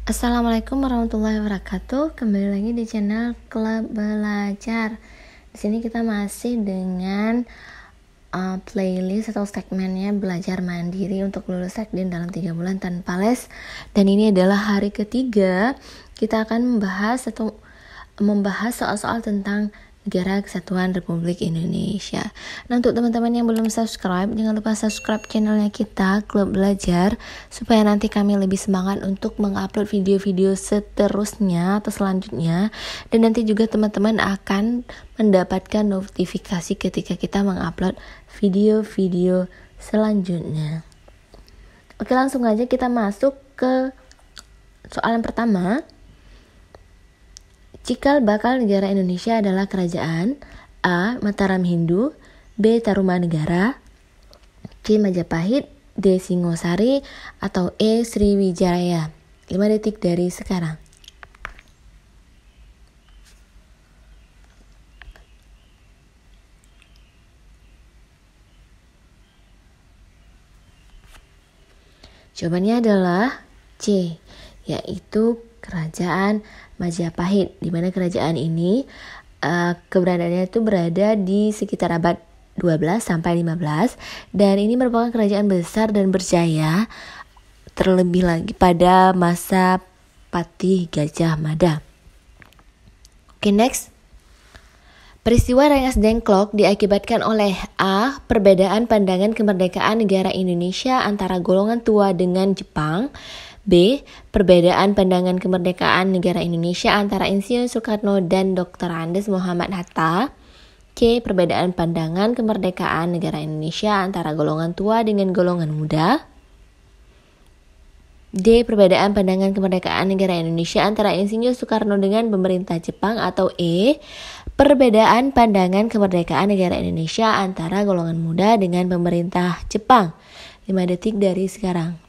Assalamualaikum warahmatullahi wabarakatuh. Kembali lagi di channel Klub Belajar. Di sini kita masih dengan playlist atau segmennya belajar mandiri untuk lulus Sekdin dalam 3 bulan tanpa les. Dan ini adalah hari ketiga kita akan membahas soal-soal tentang Negara Kesatuan Republik Indonesia. Nah, untuk teman-teman yang belum subscribe, jangan lupa subscribe channelnya kita, Klub Belajar, supaya nanti kami lebih semangat untuk mengupload video-video seterusnya atau selanjutnya. Dan nanti juga teman-teman akan mendapatkan notifikasi ketika kita mengupload video-video selanjutnya. Oke, langsung aja kita masuk ke soalan pertama. Cikal bakal negara Indonesia adalah kerajaan A. Mataram Hindu, B. Tarumanegara, C. Majapahit, D. Singosari, atau E. Sriwijaya. 5 detik dari sekarang. Jawabannya adalah C, yaitu kerajaan Majapahit, di mana kerajaan ini keberadaannya itu berada di sekitar abad 12 sampai 15, dan ini merupakan kerajaan besar dan berjaya terlebih lagi pada masa Patih Gajah Mada. Oke, next. Peristiwa Rengas Dengklok diakibatkan oleh A. Perbedaan pandangan kemerdekaan negara Indonesia antara golongan tua dengan Jepang, B. Perbedaan pandangan kemerdekaan negara Indonesia antara Insinyur Soekarno dan Dr. Andes Muhammad Hatta, C. Perbedaan pandangan kemerdekaan negara Indonesia antara golongan tua dengan golongan muda, D. Perbedaan pandangan kemerdekaan negara Indonesia antara Insinyur Soekarno dengan pemerintah Jepang, atau E. Perbedaan pandangan kemerdekaan negara Indonesia antara golongan muda dengan pemerintah Jepang. 5 detik dari sekarang.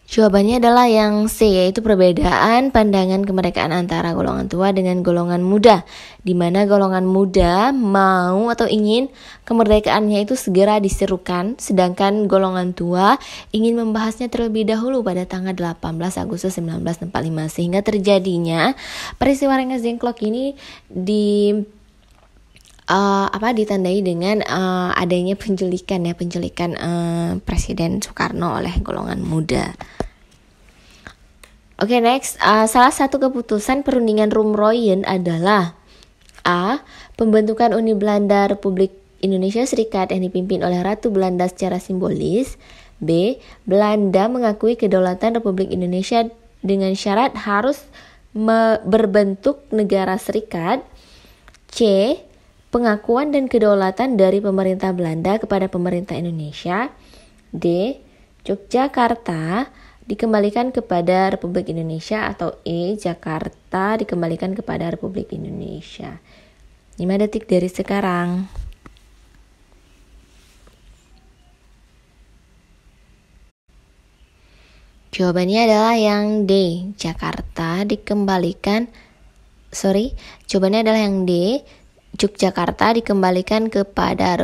Jawabannya adalah yang C, yaitu perbedaan pandangan kemerdekaan antara golongan tua dengan golongan muda, di mana golongan muda mau atau ingin kemerdekaannya itu segera diserukan, sedangkan golongan tua ingin membahasnya terlebih dahulu pada tanggal 18 Agustus 1945, sehingga terjadinya peristiwa Rengas Dengklok ini ditandai dengan adanya penculikan Presiden Soekarno oleh golongan muda. Oke, next. Salah satu keputusan perundingan Roem-Royen adalah A. Pembentukan Uni Belanda Republik Indonesia Serikat yang dipimpin oleh Ratu Belanda secara simbolis, B. Belanda mengakui kedaulatan Republik Indonesia dengan syarat harus berbentuk negara serikat, C. Pengakuan dan kedaulatan dari pemerintah Belanda kepada pemerintah Indonesia, D. Yogyakarta dikembalikan kepada Republik Indonesia, atau E. Jakarta dikembalikan kepada Republik Indonesia. 5 detik dari sekarang. Jawabannya adalah yang D. Jawabannya adalah yang D. Yogyakarta dikembalikan kepada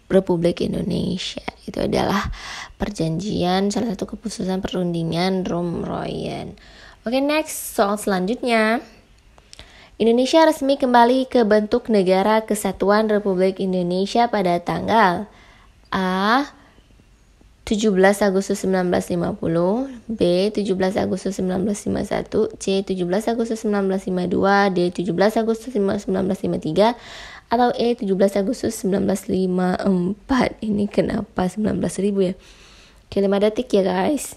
Republik Indonesia. Itu adalah perjanjian, salah satu keputusan perundingan Roem-Royen. Oke, next, soal selanjutnya. Indonesia resmi kembali ke bentuk Negara Kesatuan Republik Indonesia pada tanggal A. 17 Agustus 1950, B. 17 Agustus 1951, C. 17 Agustus 1952, D. 17 Agustus 1953, atau E. 17 Agustus 1954. Ini kenapa 19.000 ya? Oke, 5 detik ya guys.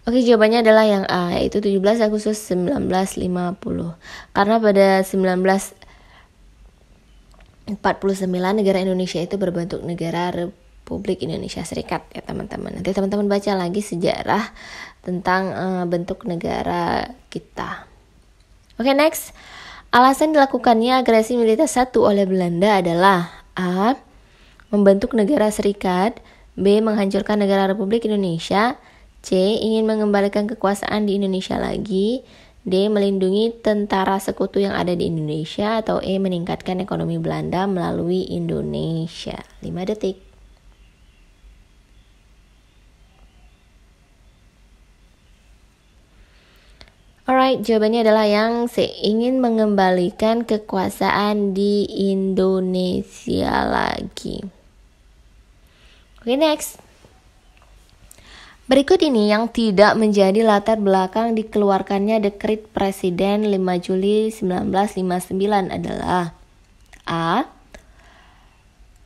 Oke, jawabannya adalah yang A, yaitu 17 Agustus 1950. Karena pada 1949 negara Indonesia itu berbentuk Negara Republik Indonesia Serikat ya teman-teman. Nanti teman-teman baca lagi sejarah tentang bentuk negara kita. Oke, next. Alasan dilakukannya agresi militer 1 oleh Belanda adalah A. Membentuk negara serikat, B. Menghancurkan negara Republik Indonesia, C. Ingin mengembalikan kekuasaan di Indonesia lagi, D. Melindungi tentara sekutu yang ada di Indonesia. Atau E. Meningkatkan ekonomi Belanda melalui Indonesia. 5 detik. Alright, jawabannya adalah yang C. Ingin mengembalikan kekuasaan di Indonesia lagi. Oke, next. Berikut ini yang tidak menjadi latar belakang dikeluarkannya Dekret Presiden 5 Juli 1959 adalah A.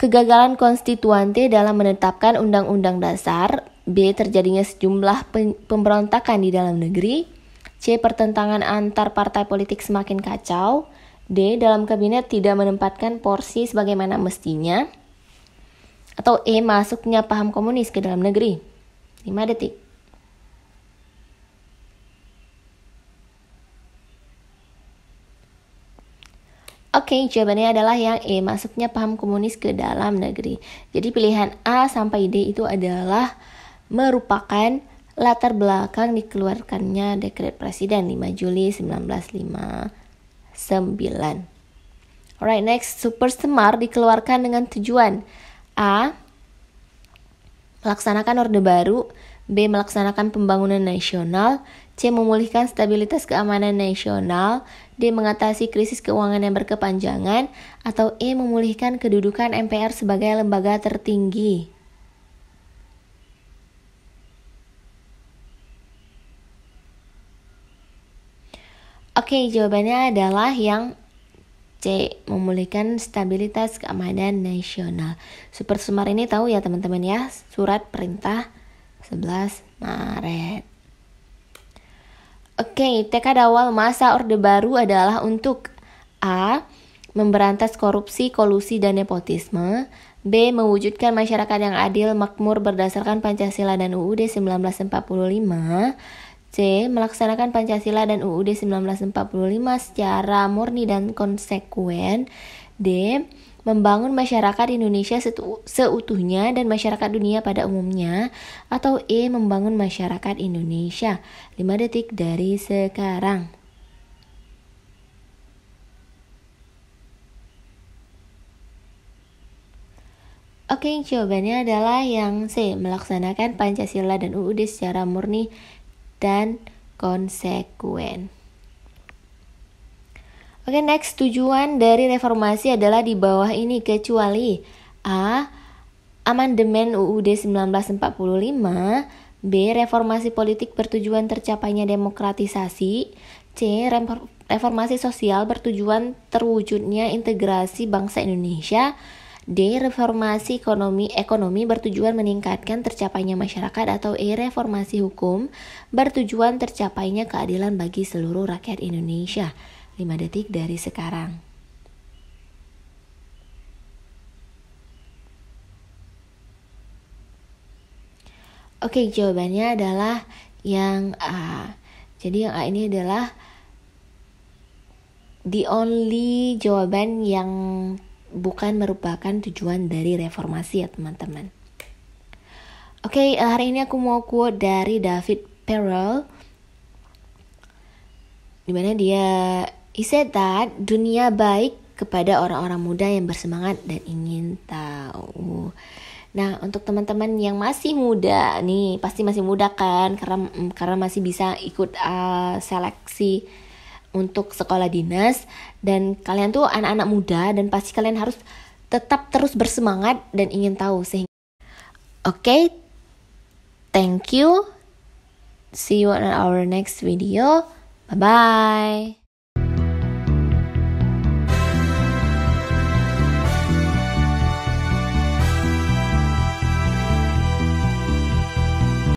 Kegagalan konstituante dalam menetapkan Undang-Undang Dasar. B. Terjadinya sejumlah pemberontakan di dalam negeri. C. Pertentangan antar partai politik semakin kacau. D. Dalam kabinet tidak menempatkan porsi sebagaimana mestinya. Atau E. Masuknya paham komunis ke dalam negeri. 5 detik. Oke, jawabannya adalah yang E. Masuknya paham komunis ke dalam negeri. Jadi pilihan A sampai D itu adalah merupakan latar belakang dikeluarkannya Dekret Presiden 5 Juli 1959. Alright, next. Super Semar dikeluarkan dengan tujuan A. Melaksanakan Orde Baru. B. Melaksanakan pembangunan nasional. C. Memulihkan stabilitas keamanan nasional. D. Mengatasi krisis keuangan yang berkepanjangan. Atau E. Memulihkan kedudukan MPR sebagai lembaga tertinggi. Oke, jawabannya adalah yang C. Memulihkan stabilitas keamanan nasional. Super Semar ini tahu ya teman-teman ya, surat perintah 11 Maret. Oke, tekad awal masa Orde Baru adalah untuk A. Memberantas korupsi, kolusi, dan nepotisme. B. Mewujudkan masyarakat yang adil, makmur berdasarkan Pancasila dan UUD 1945. C. Melaksanakan Pancasila dan UUD 1945 secara murni dan konsekuen. D. Membangun masyarakat Indonesia seutuhnya dan masyarakat dunia pada umumnya. Atau E. Membangun masyarakat Indonesia. 5 detik dari sekarang. Oke, jawabannya adalah yang C. Melaksanakan Pancasila dan UUD secara murni dan konsekuen. Oke, next. Tujuan dari reformasi adalah di bawah ini kecuali A. Amandemen UUD 1945. B. Reformasi politik bertujuan tercapainya demokratisasi. C. Reformasi sosial bertujuan terwujudnya integrasi bangsa Indonesia. D. Reformasi ekonomi bertujuan meningkatkan tercapainya masyarakat. Atau E. Reformasi hukum bertujuan tercapainya keadilan bagi seluruh rakyat Indonesia. 5 detik dari sekarang. Oke, jawabannya adalah yang A. Jadi yang A ini adalah the only jawaban yang bukan merupakan tujuan dari reformasi ya teman-teman. Oke, hari ini aku mau quote dari David Perel, dimana he said that dunia baik kepada orang-orang muda yang bersemangat dan ingin tahu. Nah, untuk teman-teman yang masih muda nih, pasti masih muda kan, karena masih bisa ikut seleksi untuk sekolah dinas, dan kalian tuh anak-anak muda dan pasti kalian harus tetap terus bersemangat dan ingin tahu sehingga. Oke, thank you. See you on our next video. Bye bye.